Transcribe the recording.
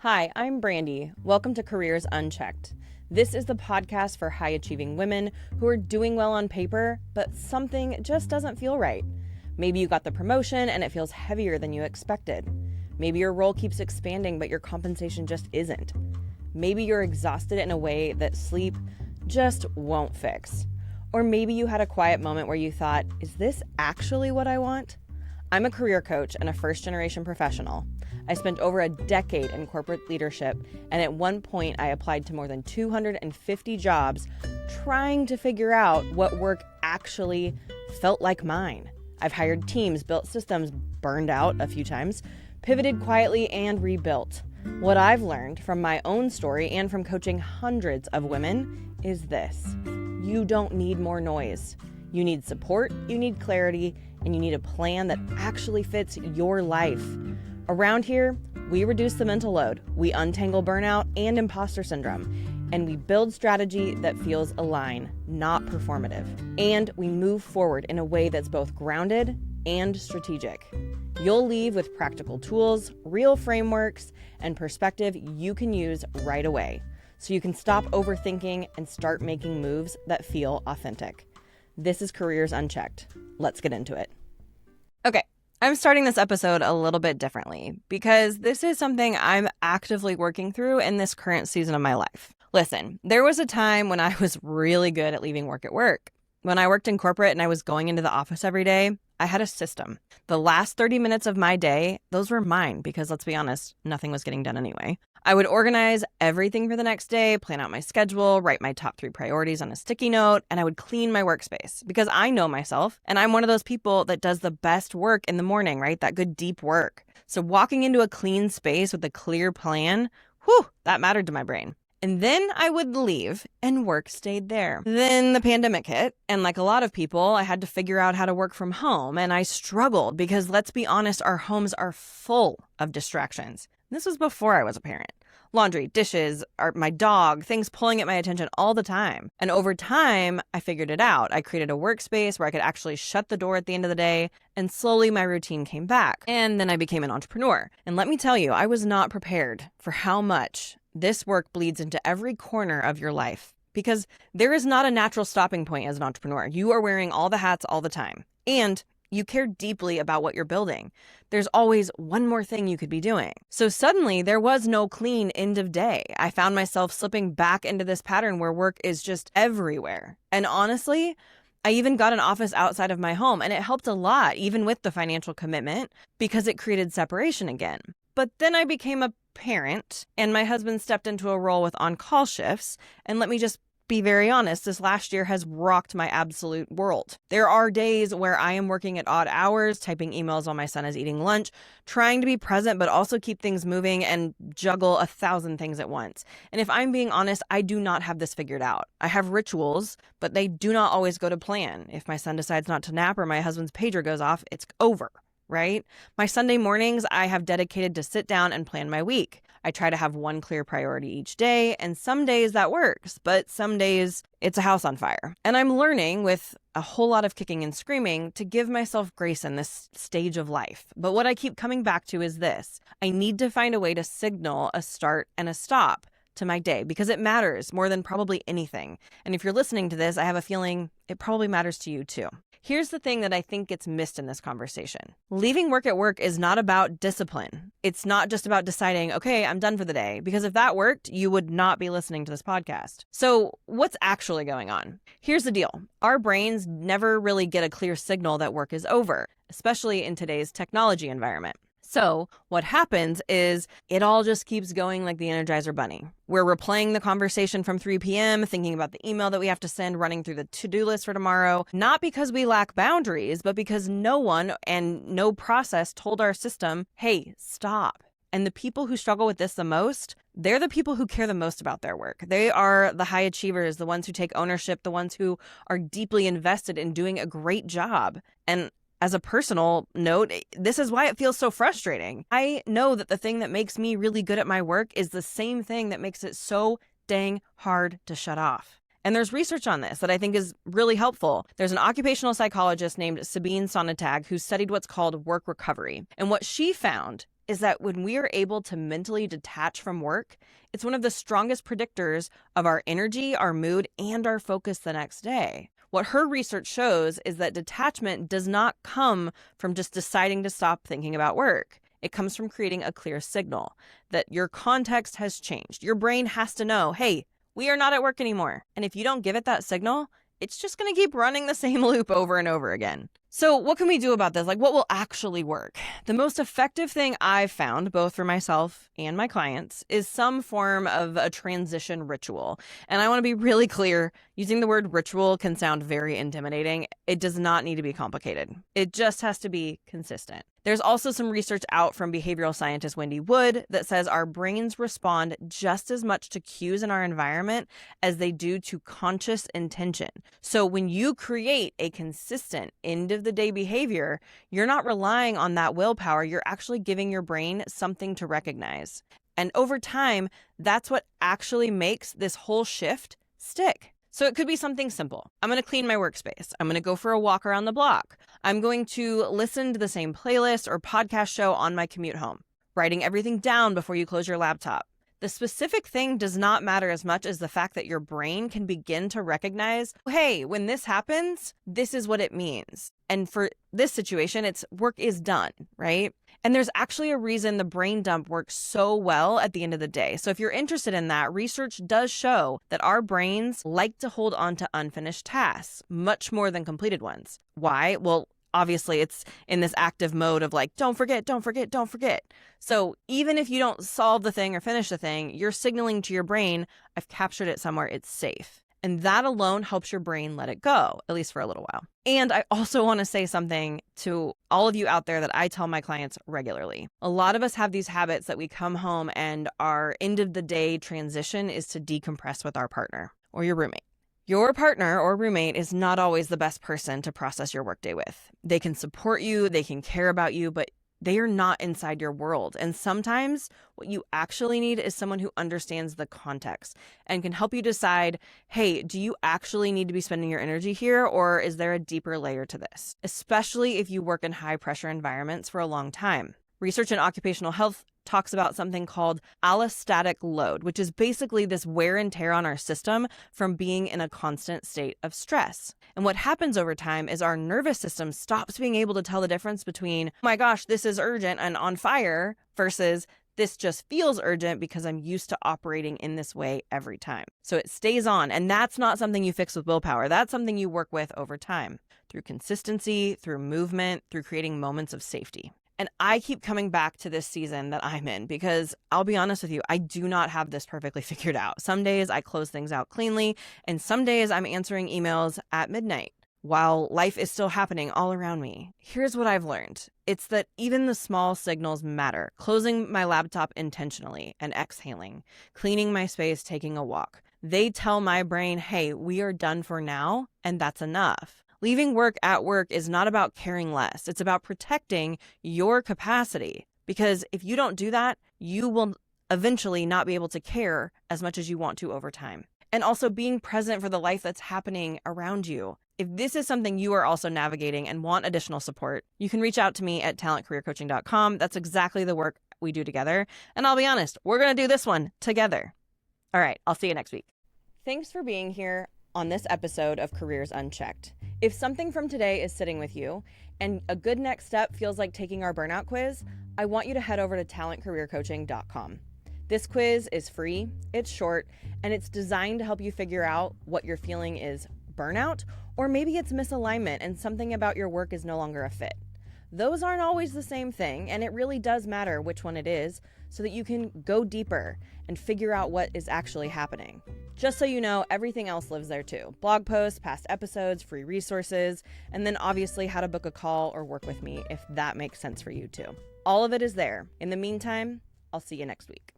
Hi, I'm Brandy. Welcome to Careers Unchecked. This is the podcast for high-achieving women who are doing well on paper, but something just doesn't feel right. Maybe you got the promotion and it feels heavier than you expected. Maybe your role keeps expanding, but your compensation just isn't. Maybe you're exhausted in a way that sleep just won't fix. Or maybe you had a quiet moment where you thought, is this actually what I want? I'm a career coach and a first-generation professional. I spent over a decade in corporate leadership, and at one point I applied to more than 250 jobs trying to figure out what work actually felt like mine. I've hired teams, built systems, burned out a few times, pivoted quietly, and rebuilt. What I've learned from my own story and from coaching hundreds of women is this: you don't need more noise. You need support, you need clarity, and you need a plan that actually fits your life. Around here, we reduce the mental load, we untangle burnout and imposter syndrome, and we build strategy that feels aligned, not performative. And we move forward in a way that's both grounded and strategic. You'll leave with practical tools, real frameworks, and perspective you can use right away, so you can stop overthinking and start making moves that feel authentic. This is Careers Unchecked. Let's get into it. Okay, I'm starting this episode a little bit differently because this is something I'm actively working through in this current season of my life. Listen, there was a time when I was really good at leaving work at work. When I worked in corporate and I was going into the office every day, I had a system. The last 30 minutes of my day, those were mine because, let's be honest, nothing was getting done anyway. I would organize everything for the next day, plan out my schedule, write my top 3 priorities on a sticky note, and I would clean my workspace because I know myself and I'm one of those people that does the best work in the morning, right? That good deep work. So walking into a clean space with a clear plan, that mattered to my brain. And then I would leave and work stayed there. Then the pandemic hit, and like a lot of people, I had to figure out how to work from home, and I struggled because, let's be honest, our homes are full of distractions. This was before I was a parent. Laundry, dishes, my dog, things pulling at my attention all the time. And over time, I figured it out. I created a workspace where I could actually shut the door at the end of the day, and slowly my routine came back. And then I became an entrepreneur. And let me tell you, I was not prepared for how much this work bleeds into every corner of your life, because there is not a natural stopping point as an entrepreneur. You are wearing all the hats all the time, and you care deeply about what you're building. There's always one more thing you could be doing. So suddenly there was no clean end of day. I found myself slipping back into this pattern where work is just everywhere. And honestly, I even got an office outside of my home, and it helped a lot, even with the financial commitment, because it created separation again. But then I became a parent, and my husband stepped into a role with on-call shifts. And let me just be very honest, this last year has rocked my absolute world. There are days where I am working at odd hours, typing emails while my son is eating lunch, trying to be present, but also keep things moving and juggle 1,000 things at once. And if I'm being honest, I do not have this figured out. I have rituals, but they do not always go to plan. If my son decides not to nap or my husband's pager goes off, it's over. Right? My Sunday mornings, I have dedicated to sit down and plan my week. I try to have one clear priority each day, and some days that works, but some days it's a house on fire. And I'm learning, with a whole lot of kicking and screaming, to give myself grace in this stage of life. But what I keep coming back to is this: I need to find a way to signal a start and a stop to my day, because it matters more than probably anything. And if you're listening to this, I have a feeling it probably matters to you too. Here's the thing that I think gets missed in this conversation. Leaving work at work is not about discipline. It's not just about deciding, okay, I'm done for the day, because if that worked, you would not be listening to this podcast. So what's actually going on? Here's the deal. Our brains never really get a clear signal that work is over, especially in today's technology environment. So what happens is it all just keeps going like the Energizer Bunny. We're replaying the conversation from 3 p.m., thinking about the email that we have to send, running through the to-do list for tomorrow, not because we lack boundaries, but because no one and no process told our system, hey, stop. And the people who struggle with this the most, they're the people who care the most about their work. They are the high achievers, the ones who take ownership, the ones who are deeply invested in doing a great job. And as a personal note, this is why it feels so frustrating. I know that the thing that makes me really good at my work is the same thing that makes it so dang hard to shut off. And there's research on this that I think is really helpful. There's an occupational psychologist named Sabine Sonntag who studied what's called work recovery. And what she found is that when we are able to mentally detach from work, it's one of the strongest predictors of our energy, our mood, and our focus the next day. What her research shows is that detachment does not come from just deciding to stop thinking about work. It comes from creating a clear signal that your context has changed. Your brain has to know, hey, we are not at work anymore. And if you don't give it that signal, it's just going to keep running the same loop over and over again. So what can we do about this? Like, what will actually work? The most effective thing I've found, both for myself and my clients, is some form of a transition ritual. And I want to be really clear, using the word ritual can sound very intimidating. It does not need to be complicated. It just has to be consistent. There's also some research out from behavioral scientist Wendy Wood that says our brains respond just as much to cues in our environment as they do to conscious intention. So when you create a consistent end of the day behavior, you're not relying on that willpower. You're actually giving your brain something to recognize. And over time, that's what actually makes this whole shift stick. So it could be something simple. I'm going to clean my workspace. I'm going to go for a walk around the block. I'm going to listen to the same playlist or podcast show on my commute home. Writing everything down before you close your laptop. The specific thing does not matter as much as the fact that your brain can begin to recognize, hey, when this happens, this is what it means. And for this situation, it's work is done, right? And there's actually a reason the brain dump works so well at the end of the day. So if you're interested in that, research does show that our brains like to hold on to unfinished tasks much more than completed ones. Why? Well, obviously it's in this active mode of like, don't forget, don't forget, don't forget. So even if you don't solve the thing or finish the thing, you're signaling to your brain, I've captured it somewhere, it's safe. And that alone helps your brain let it go, at least for a little while. And I also want to say something to all of you out there that I tell my clients regularly. A lot of us have these habits that we come home and our end of the day transition is to decompress with our partner or your roommate. Your partner or roommate is not always the best person to process your workday with. They can support you, they can care about you, but they are not inside your world. And sometimes what you actually need is someone who understands the context and can help you decide, hey, do you actually need to be spending your energy here, or is there a deeper layer to this? Especially if you work in high pressure environments for a long time. Research in occupational health talks about something called allostatic load, which is basically this wear and tear on our system from being in a constant state of stress. And what happens over time is our nervous system stops being able to tell the difference between, oh my gosh, this is urgent and on fire, versus this just feels urgent because I'm used to operating in this way every time. So it stays on. And that's not something you fix with willpower. That's something you work with over time through consistency, through movement, through creating moments of safety. And I keep coming back to this season that I'm in because I'll be honest with you, I do not have this perfectly figured out. Some days I close things out cleanly, and some days I'm answering emails at midnight while life is still happening all around me. Here's what I've learned. It's that even the small signals matter. Closing my laptop intentionally and exhaling, cleaning my space, taking a walk. They tell my brain, hey, we are done for now, and that's enough. Leaving work at work is not about caring less. It's about protecting your capacity. Because if you don't do that, you will eventually not be able to care as much as you want to over time. And also being present for the life that's happening around you. If this is something you are also navigating and want additional support, you can reach out to me at talentcareercoaching.com. That's exactly the work we do together. And I'll be honest, we're going to do this one together. All right, I'll see you next week. Thanks for being here on this episode of Careers Unchecked. If something from today is sitting with you and a good next step feels like taking our burnout quiz, I want you to head over to talentcareercoaching.com. This quiz is free, it's short, and it's designed to help you figure out what you're feeling is burnout, or maybe it's misalignment and something about your work is no longer a fit. Those aren't always the same thing, and it really does matter which one it is so that you can go deeper and figure out what is actually happening. Just so you know, everything else lives there too. Blog posts, past episodes, free resources, and then obviously how to book a call or work with me if that makes sense for you too. All of it is there. In the meantime, I'll see you next week.